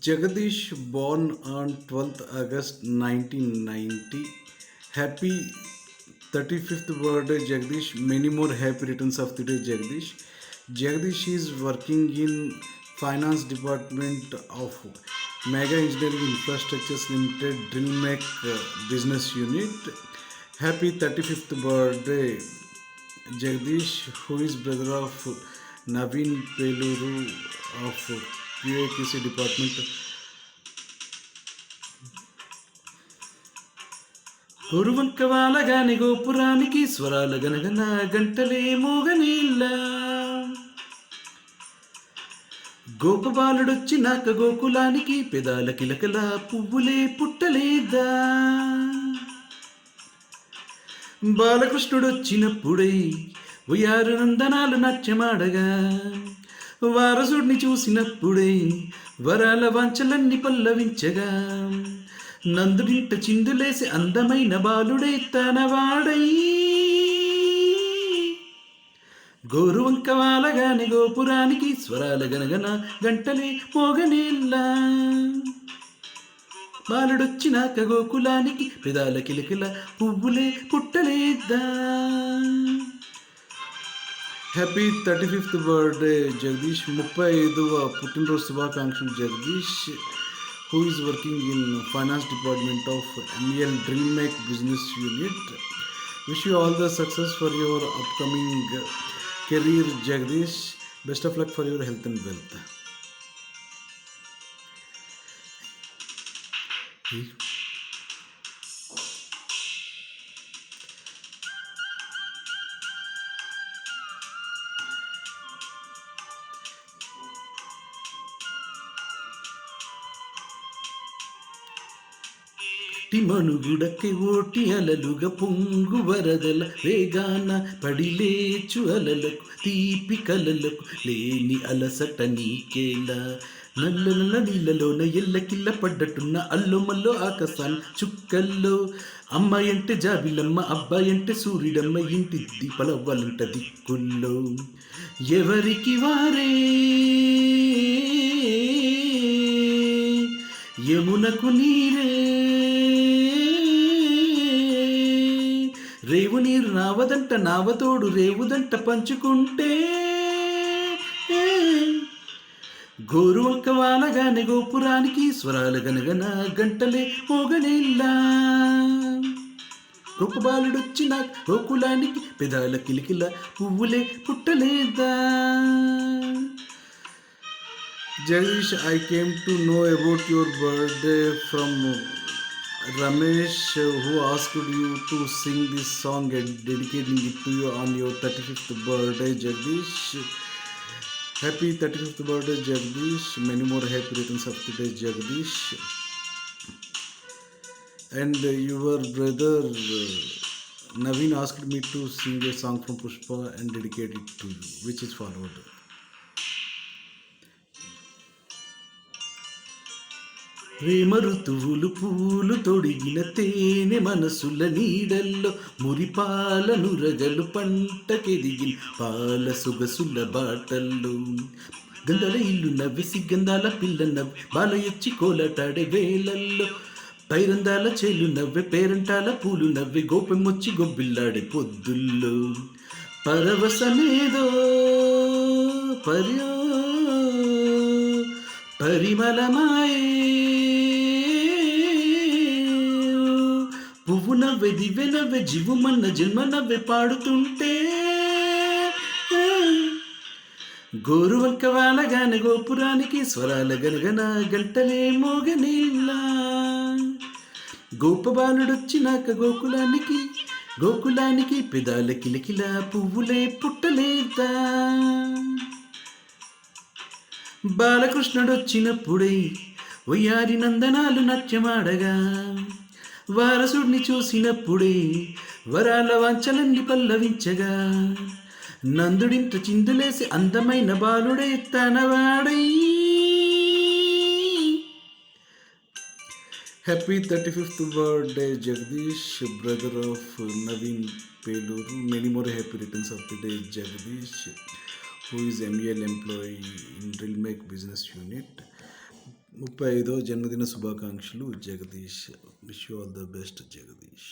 Jagadish, born on 12th August 1990. Happy 35th birthday, Jagdish. Many more happy returns of the day, Jagdish. Jagdish is working in finance department of Mega Engineering Infrastructures Limited Drillmake business unit. Happy 35th birthday, Jagdish, who is brother of Naveen Peluru of QAQC department. గొరువంక వాలగాని గోపురానికి స్వరాల గనగన గంటలే మోగనీళ్ళ గోపబాలుడొచ్చినాక గోకులానికి పెదాల కిలకల పువ్వులే పుట్టలేదా బాలకృష్ణుడొచ్చినప్పుడై ఉయారు నందనాలు నాట్యమాడగా వారసుడిని చూసినప్పుడే వరాల వాంఛలన్నీ పల్లవించగా నందుడింట చిందులేసి అందమైన బాలుడే తనవాడై గోరువంక వాలగాని గోపురానికి స్వరాల గనగన గంటలే మోగనేల్లా బాలుడొచ్చినాక గోకులానికి పెదాల కిలకిల పువ్వులే పుట్టలేద్దా. Happy 35th birthday Jagdish. 35వ పుట్టినరోజు శుభాకాంక్షలు Jagadish, who is working in finance department of MEL Drillmake business unit. Wish you all the success for your upcoming career, Jagdish. Best of luck for your health and wealth. మనుగుడಕ್ಕೆ ఓటి అలలుగా పొంగు వరదల వేగాన పడిలేచు అలలకు తీపి కలలకు లేని అలసట నీకేలా. నల్ల నల్ల నీళ్ళలోన ఎల్లకిల్ల పడ్డట్టున్న అల్లోమల్లో ఆకాశాన్ చుక్కల్లో అమ్మాయి అంటే జాబిలమ్మ, అబ్బాయి అంటే సూర్యుడమ్మ, ఇంటి దీపలవ్వాలంట దిక్కుల్లో ఎవరికి వారే యమునకు నీరే. రేవు నీరు నావదంట నావతోడు రేవుదంట పంచుకుంటే గోరువంక వాలగానే గోపురానికి స్వరాల గనగన గంటలే మోగనేల్లా గోపబాలుడొచ్చిన గోకులానికి పెదాల కిలికిల పువ్వులే పుట్టలేదా. Jagdish, I came to know about your birthday from Ramesh, who asked you to sing this song and dedicating it to you on your 35th birthday, Jagdish. Happy 35th birthday, Jagdish. Many more happy returns of the day, Jagdish. And your brother Naveen asked me to sing a song from Pushpa and dedicate it to you, which is followed. ప్రేమ ఋతువులు పూలు తొడిగిన తేనె మనసుల నీడల్లో మురిపాల నురగలు పంటకెదిగిన పాల సొగసుల బాటల్లో గంధల ఇల్లు నవ్వేసి గంధాల పిల్ల నవ్వి బాలయొచ్చి కోలటాడే వేలల్లో పైరందాల చెల్లు నవ్వే పేరంటాల పూలు నవ్వే గోపెమ్మొచ్చి గొబ్బిల్లాడే పొద్దుల్లో పరవశమేదో పరిమళమాయే పువ్వు నవ్వే దివ్య నవ్వే జీవమన్న జన్మ నవ్వే పాడుతుంటే గోరువంక వాలగానే గోపురానికి స్వరాల గనగన గంటలే మోగనేల్లా గోపబాలుడొచ్చినాక గోకులానికి పెదాల కిలకిల పువ్వులే పుట్టలేదా. బాలకృష్ణుడొచ్చినప్పుడే వయ్యారి నందనాలు నాట్యమాడగా వారసుడిని చూసినప్పుడే వరాల వాంఛలన్నీ పల్లవించగా నందుడింట చిందులేసి అందమైన బాలుడే తనవాడై. Happy 35th birthday, Jagdish, brother of Naveen Peluru. Many more happy returns of the day, Jagdish, who is MEL employee in Drillmake business unit. 35వ జన్మదిన శుభాకాంక్షలు Jagadish. Wish you all the best Jagadish.